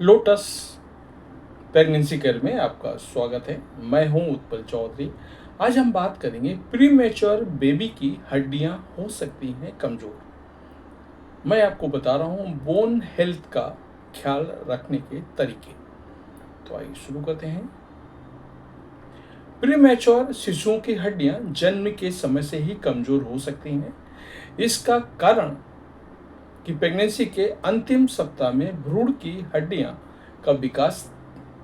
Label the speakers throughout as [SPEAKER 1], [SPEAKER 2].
[SPEAKER 1] Lotus pregnancy care में आपका स्वागत है। मैं हूं उत्पल चौधरी। आज हम बात करेंगे प्रीमेच्योर बेबी की हड्डियां हो सकती हैं कमज़ोर। मैं आपको बता रहा हूं बोन हेल्थ का ख्याल रखने के तरीके। तो आइए शुरू करते हैं। प्रीमेच्योर शिशुओं की हड्डियां जन्म के समय से ही कमज़ोर हो सकती हैं। इसका कारण कि प्रेगनेंसी के अंतिम सप्ताह में भ्रूण की हड्डियां का विकास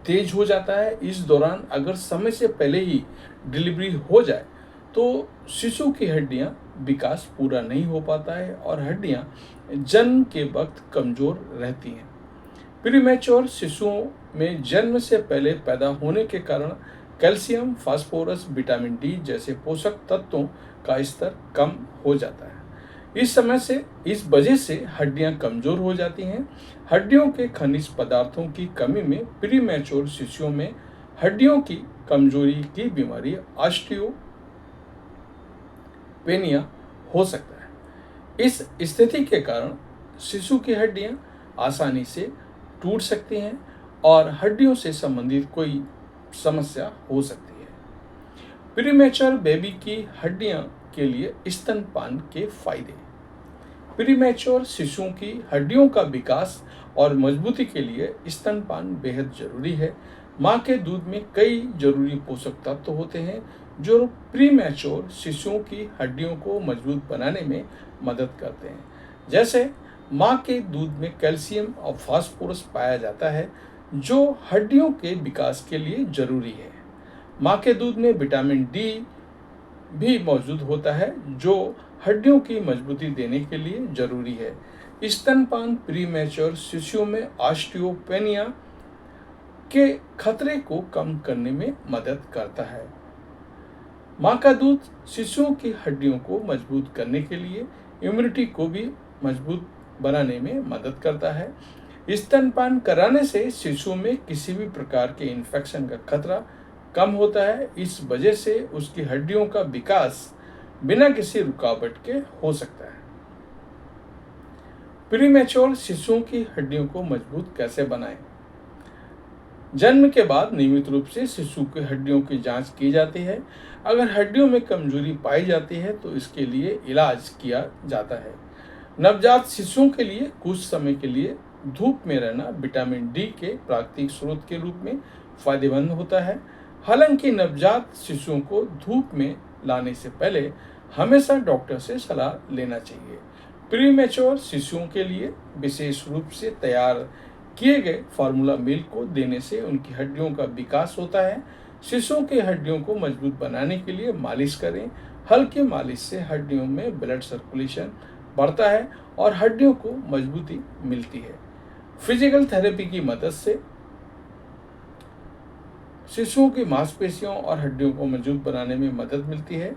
[SPEAKER 1] तेज हो जाता है। इस दौरान अगर समय से पहले ही डिलीवरी हो जाए तो शिशु की हड्डियां विकास पूरा नहीं हो पाता है और हड्डियां जन्म के वक्त कमज़ोर रहती हैं। प्रीमेच्योर शिशुओं में जन्म से पहले पैदा होने के कारण कैल्शियम, फास्फोरस, विटामिन डी जैसे पोषक तत्वों का स्तर कम हो जाता है। इस वजह से हड्डियां कमज़ोर हो जाती हैं। हड्डियों के खनिज पदार्थों की कमी में प्रीमेच्योर शिशुओं में हड्डियों की कमजोरी की बीमारी ऑस्टियोपेनिया हो सकता है। इस स्थिति के कारण शिशु की हड्डियां आसानी से टूट सकती हैं और हड्डियों से संबंधित कोई समस्या हो सकती है। प्रीमेच्योर बेबी की हड्डियां के लिए स्तनपान के फायदे। प्रीमेच्योर शिशुओं की हड्डियों का विकास और मजबूती के लिए स्तनपान बेहद जरूरी है। माँ के दूध में कई जरूरी पोषक तत्व होते हैं जो प्रीमेच्योर शिशुओं की हड्डियों को मजबूत बनाने में मदद करते हैं। जैसे माँ के दूध में कैल्शियम और फास्फोरस पाया जाता है जो हड्डियों के विकास के लिए जरूरी है। माँ के दूध में विटामिन डी भी मौजूद होता है जो हड्डियों की मजबूती देने के लिए जरूरी है। स्तनपान प्रीमेच्योर शिशुओं में ऑस्टियोपेनिया के खतरे को कम करने में मदद करता है। माँ का दूध शिशुओं की हड्डियों को मजबूत करने के लिए इम्यूनिटी को भी मजबूत बनाने में मदद करता है। स्तनपान कराने से शिशुओं में किसी भी प्रकार के इन्फेक्शन का खतरा कम होता है। इस वजह से उसकी हड्डियों का विकास बिना किसी रुकावट के हो सकता है। प्रीमेच्योर शिशुओं की हड्डियों को मजबूत कैसे बनाएं? जन्म के बाद नियमित रूप से शिशु की हड्डियों की जांच की जाती है। अगर हड्डियों में कमजोरी पाई जाती है तो इसके लिए इलाज किया जाता है। नवजात शिशुओं के लिए कुछ समय के लिए धूप में रहना विटामिन डी के प्राकृतिक स्रोत के रूप में फायदेमंद होता है। हालांकि नवजात शिशुओं को धूप में लाने से पहले हमेशा डॉक्टर से सलाह लेना चाहिए। प्रीमेच्योर शिशुओं के लिए विशेष रूप से तैयार किए गए फार्मूला मिल्क को देने से उनकी हड्डियों का विकास होता है। शिशुओं की हड्डियों को मजबूत बनाने के लिए मालिश करें। हल्की मालिश से हड्डियों में ब्लड सर्कुलेशन बढ़ता है और हड्डियों को मजबूती मिलती है। फिजिकल थेरेपी की मदद से शिशुओं की मांसपेशियों और हड्डियों को मजबूत बनाने में मदद मिलती है।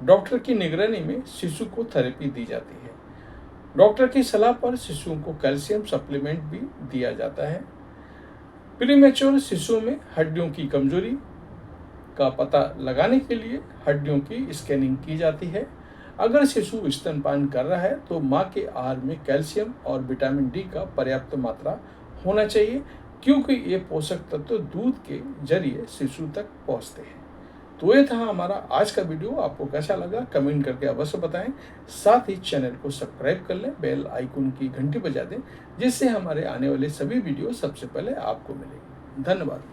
[SPEAKER 1] डॉक्टर की निगरानी में शिशु को थेरेपी दी जाती है। डॉक्टर की सलाह पर शिशुओं को कैल्शियम सप्लीमेंट भी दिया जाता है। प्रीमेच्योर शिशुओं में हड्डियों की कमजोरी का पता लगाने के लिए हड्डियों की स्कैनिंग की जाती है। अगर शिशु स्तनपान कर रहा है तो माँ के आहार में कैल्शियम और विटामिन डी का पर्याप्त मात्रा होना चाहिए क्योंकि ये पोषक तत्व दूध के जरिए शिशु तक पहुँचते हैं। तो ये था हमारा आज का वीडियो। आपको कैसा लगा कमेंट करके अवश्य बताएं। साथ ही चैनल को सब्सक्राइब कर लें, बेल आइकन की घंटी बजा दें जिससे हमारे आने वाले सभी वीडियो सबसे पहले आपको मिलेंगे। धन्यवाद।